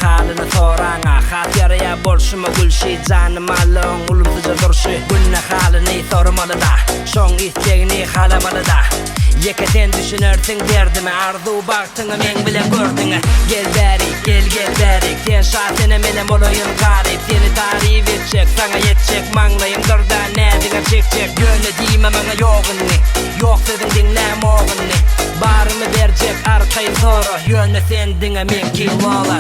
halini soraňa hatyrya bolşumy gülşi janym allyň ulumsyza durşy günne halini sormaly da şoň istegini halamaly da Yekeden düşünersin derdimi arzu baktığı men bile gördüğü Gel beri gel beri Sen şahsene menem olayım garip Seni tarif edecek sana yetecek Manglayım kırda nedine çekecek Gönle diyme bana yoğunni Yok dedin dinlem oğunni Barımı verecek arkayı soru Yönle sen dine men ki ola